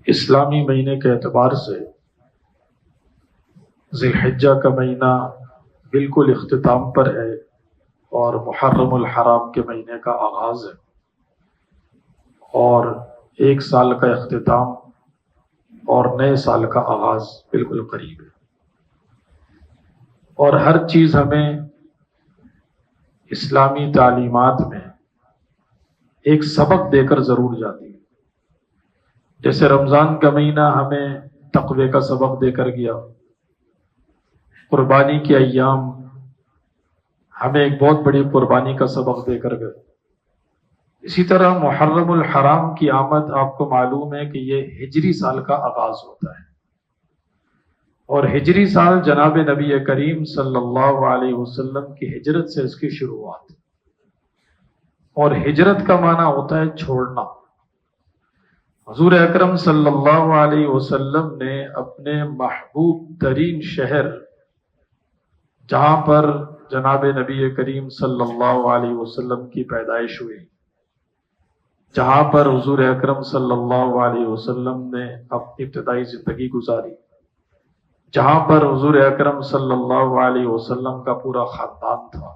اسلامی مہینے کے اعتبار سے ذی الحجہ کا مہینہ بالکل اختتام پر ہے اور محرم الحرام کے مہینے کا آغاز ہے، اور ایک سال کا اختتام اور نئے سال کا آغاز بالکل قریب ہے، اور ہر چیز ہمیں اسلامی تعلیمات میں ایک سبق دے کر ضرور جاتی ہے۔ جیسے رمضان کا مہینہ ہمیں تقوی کا سبق دے کر گیا، قربانی کے ایام ہمیں ایک بہت بڑی قربانی کا سبق دے کر گئے، اسی طرح محرم الحرام کی آمد آپ کو معلوم ہے کہ یہ ہجری سال کا آغاز ہوتا ہے، اور ہجری سال جناب نبی کریم صلی اللہ علیہ وسلم کی ہجرت سے اس کی شروعات، اور ہجرت کا معنی ہوتا ہے چھوڑنا۔ حضور اکرم صلی اللہ علیہ وسلم نے اپنے محبوب ترین شہر جہاں پر جناب نبی کریم صلی اللہ علیہ وسلم کی پیدائش ہوئی، جہاں پر حضور اکرم صلی اللہ علیہ وسلم نے اپنی ابتدائی زندگی گزاری، جہاں پر حضور اکرم صلی اللہ علیہ وسلم کا پورا خاندان تھا،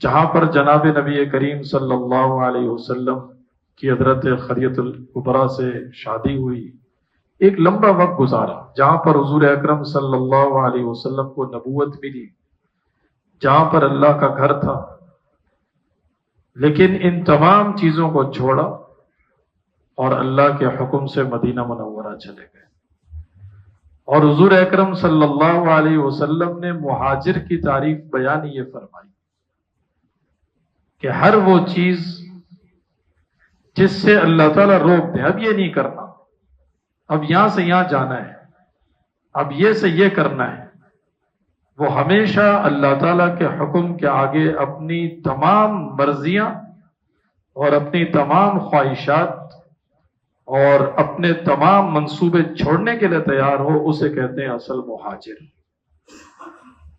جہاں پر جناب نبی کریم صلی اللہ علیہ وسلم کی حضرت خدیجہ الکبریٰ سے شادی ہوئی، ایک لمبا وقت گزارا، جہاں پر حضور اکرم صلی اللہ علیہ وسلم کو نبوت ملی، جہاں پر اللہ کا گھر تھا، لیکن ان تمام چیزوں کو چھوڑا اور اللہ کے حکم سے مدینہ منورہ چلے گئے، اور حضور اکرم صلی اللہ علیہ وسلم نے مہاجر کی تعریف بیان یہ فرمائی کہ ہر وہ چیز جس سے اللہ تعالیٰ روک دے، اب یہ نہیں کرنا، اب یہاں سے یہاں جانا ہے، اب یہ سے یہ کرنا ہے، وہ ہمیشہ اللہ تعالیٰ کے حکم کے آگے اپنی تمام مرضیاں اور اپنی تمام خواہشات اور اپنے تمام منصوبے چھوڑنے کے لیے تیار ہو، اسے کہتے ہیں اصل مہاجر۔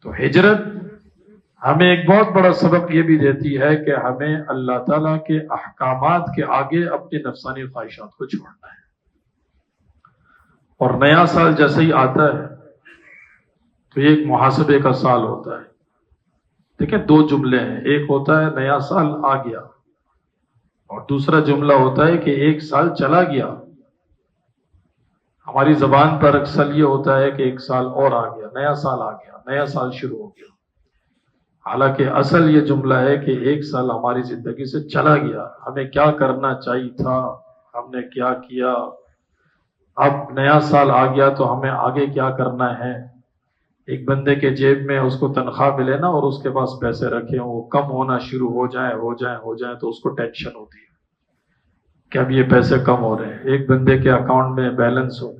تو ہجرت ہمیں ایک بہت بڑا سبق یہ بھی دیتی ہے کہ ہمیں اللہ تعالیٰ کے احکامات کے آگے اپنی نفسانی خواہشات کو چھوڑنا ہے، اور نیا سال جیسے ہی آتا ہے تو یہ ایک محاسبے کا سال ہوتا ہے۔ دیکھیں، دو جملے ہیں، ایک ہوتا ہے نیا سال آ گیا، اور دوسرا جملہ ہوتا ہے کہ ایک سال چلا گیا۔ ہماری زبان پر اکثر یہ ہوتا ہے کہ ایک سال اور آ گیا، نیا سال آ گیا، نیا سال شروع ہو گیا، حالانکہ اصل یہ جملہ ہے کہ ایک سال ہماری زندگی سے چلا گیا، ہمیں کیا کرنا چاہیے تھا، ہم نے کیا کیا، اب نیا سال آ گیا تو ہمیں آگے کیا کرنا ہے۔ ایک بندے کے جیب میں اس کو تنخواہ ملے نا، اور اس کے پاس پیسے رکھے ہوں، وہ کم ہونا شروع ہو جائیں تو اس کو ٹینشن ہوتی ہے کہ اب یہ پیسے کم ہو رہے ہیں۔ ایک بندے کے اکاؤنٹ میں بیلنس ہو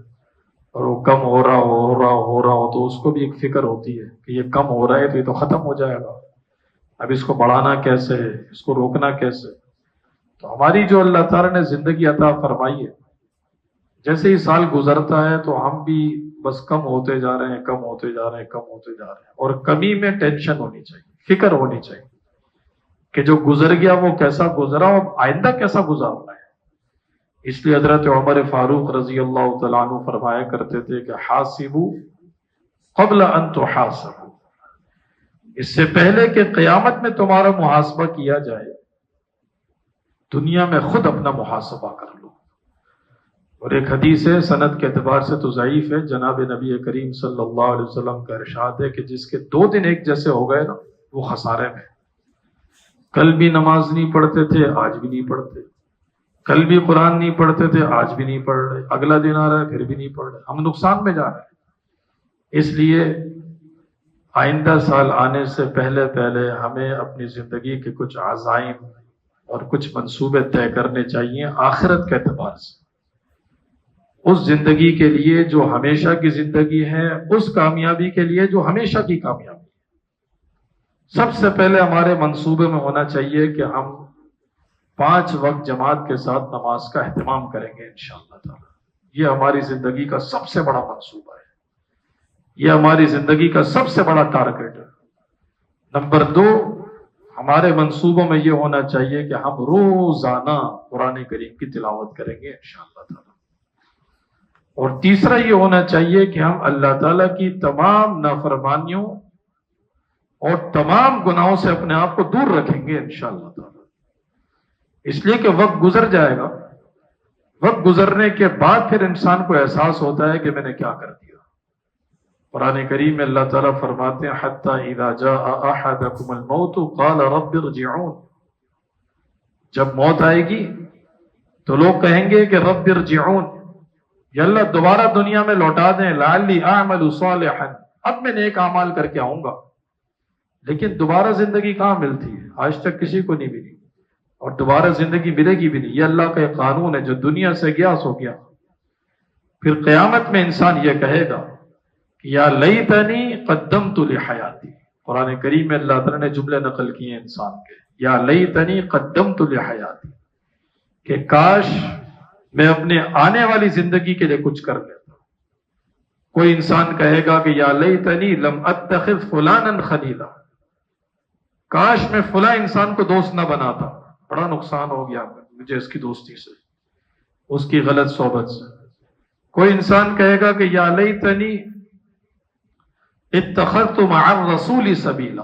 اور وہ کم ہو رہا ہو تو اس کو بھی ایک فکر ہوتی ہے کہ یہ کم ہو رہا ہے تو یہ تو ختم ہو جائے گا، اب اس کو بڑھانا کیسے ہے، اس کو روکنا کیسے۔ تو ہماری جو اللہ تعالیٰ نے زندگی عطا فرمائی ہے، جیسے ہی سال گزرتا ہے تو ہم بھی بس کم ہوتے جا رہے ہیں، اور کمی میں ٹینشن ہونی چاہیے، فکر ہونی چاہیے کہ جو گزر گیا وہ کیسا گزرا اور آئندہ کیسا گزارنا ہے۔ اس لیے حضرت عمر فاروق رضی اللہ تعالیٰ عنہ فرمایا کرتے تھے کہ حاسبوا قبل ان تحاسبوا، اس سے پہلے کہ قیامت میں تمہارا محاسبہ کیا جائے، دنیا میں خود اپنا محاسبہ کر لو۔ اور ایک حدیث ہے، سند کے اعتبار سے تو ضعیف ہے، جناب نبی کریم صلی اللہ علیہ وسلم کا ارشاد ہے کہ جس کے 2 دن ایک جیسے ہو گئے نا، وہ خسارے میں۔ کل بھی نماز نہیں پڑھتے تھے، آج بھی نہیں پڑھتے، کل بھی قرآن نہیں پڑھتے تھے، آج بھی نہیں پڑھ رہے، اگلا دن آ رہا ہے پھر بھی نہیں پڑھ رہے، ہم نقصان میں جا رہے ہیں۔ اس لیے آئندہ سال آنے سے پہلے ہمیں اپنی زندگی کے کچھ عزائم اور کچھ منصوبے طے کرنے چاہیے آخرت کے اعتبار سے، اس زندگی کے لیے جو ہمیشہ کی زندگی ہے، اس کامیابی کے لیے جو ہمیشہ کی کامیابی ہے۔ سب سے پہلے ہمارے منصوبے میں ہونا چاہیے کہ ہم 5 وقت جماعت کے ساتھ نماز کا اہتمام کریں گے انشاءاللہ تعالی۔ یہ ہماری زندگی کا سب سے بڑا منصوبہ ہے، یہ ہماری زندگی کا سب سے بڑا ٹارگٹ ہے۔ نمبر 2، ہمارے منصوبوں میں یہ ہونا چاہیے کہ ہم روزانہ قرآن کریم کی تلاوت کریں گے انشاءاللہ تعالی۔ اور تیسرا یہ ہونا چاہیے کہ ہم اللہ تعالیٰ کی تمام نافرمانیوں اور تمام گناہوں سے اپنے آپ کو دور رکھیں گے انشاءاللہ تعالیٰ، اس لیے کہ وقت گزر جائے گا، وقت گزرنے کے بعد پھر انسان کو احساس ہوتا ہے کہ میں نے کیا کر دیا۔ قرآن کریم میں اللہ تعالیٰ فرماتے ہیں حَتَّى إِذَا جَاءَ أَحَدَكُمُ الْمَوْتُ قَالَ رَبِّ ارْجِعُونِ، جب موت آئے گی تو لوگ کہیں گے کہ رب ارجعون، یا اللہ دوبارہ دنیا میں لوٹا دیں، لعلی اعمل صالحا، اب میں نیک اعمال کر کے آؤں گا۔ لیکن دوبارہ زندگی کہاں ملتی ہے؟ آج تک کسی کو نہیں ملی، اور دوبارہ زندگی ملے گی بھی نہیں۔ یہ اللہ کا ایک قانون ہے، جو دنیا سے گیا سو گیا۔ پھر قیامت میں انسان یہ کہے گا کہ یا لیتنی قدمت لحیاتی، قرآن کریم میں اللہ تعالیٰ نے جملے نقل کیے ہیں انسان کے، یا لیتنی قدمت لحیاتی، کہ کاش میں اپنے آنے والی زندگی کے لیے کچھ کر لیتا۔ کوئی انسان کہے گا کہ یا لیتنی لم اتخذ فلانا خلیلا، کاش میں فلاں انسان کو دوست نہ بناتا، بڑا نقصان ہو گیا مجھے اس کی دوستی سے، اس کی غلط صحبت سے۔ کوئی انسان کہے گا کہ یا لیتنی اتخذت مع الرسول سبیلا،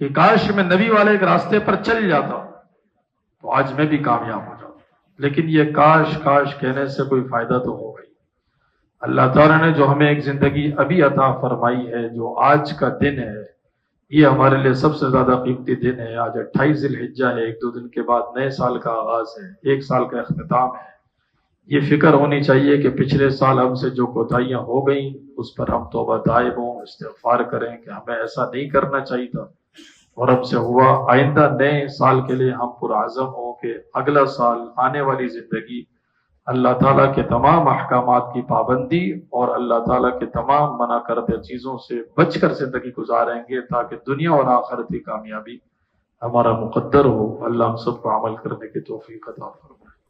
کہ کاش میں نبی والے ایک راستے پر چل جاتا تو آج میں بھی کامیاب ہو جاتا۔ لیکن یہ کاش کاش کہنے سے کوئی فائدہ تو ہو گئی۔ اللہ تعالیٰ نے جو ہمیں ایک زندگی ابھی عطا فرمائی ہے، جو آج کا دن ہے، یہ ہمارے لیے سب سے زیادہ قیمتی دن ہے۔ آج 28 ذی الحجہ ہے، ایک دو دن کے بعد نئے سال کا آغاز ہے، ایک سال کا اختتام ہے۔ یہ فکر ہونی چاہیے کہ پچھلے سال ہم سے جو کوتاہیاں ہو گئیں اس پر ہم توبہ طائب ہوں، استغفار کریں کہ ہمیں ایسا نہیں کرنا چاہیے تھا اور ہم سے ہوا۔ آئندہ نئے سال کے لیے ہم پرعزم ہوں کہ اگلا سال، آنے والی زندگی اللہ تعالیٰ کے تمام احکامات کی پابندی اور اللہ تعالیٰ کے تمام منع کردہ چیزوں سے بچ کر زندگی گزاریں گے، تاکہ دنیا اور آخرت کی کامیابی ہمارا مقدر ہو۔ اللہ ہم سب کو عمل کرنے کی توفیق عطا فرمائے۔